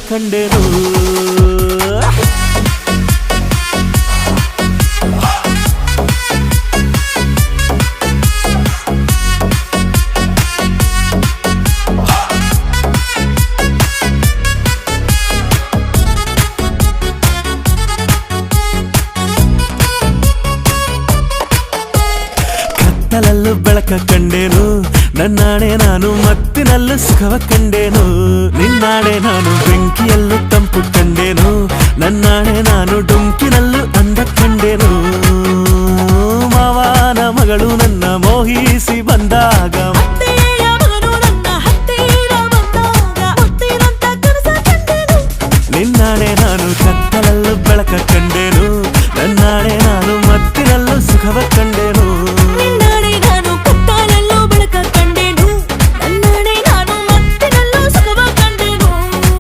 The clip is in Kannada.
ಕಂಡೆನು ಕತ್ತಲಲ್ಲೂ ಬೆಳಕ ಕಂಡೇನು ನನ್ನಾಣೆ ನಾನು ಮತ್ತಿನಲ್ಲೂ ಸುಖವ ಕಂಡೇನು ನಿನ್ನಾಣೆ ನಾನು ಬೆಂಕಿಯಲ್ಲೂ ತಂಪು ಕಂಡೇನು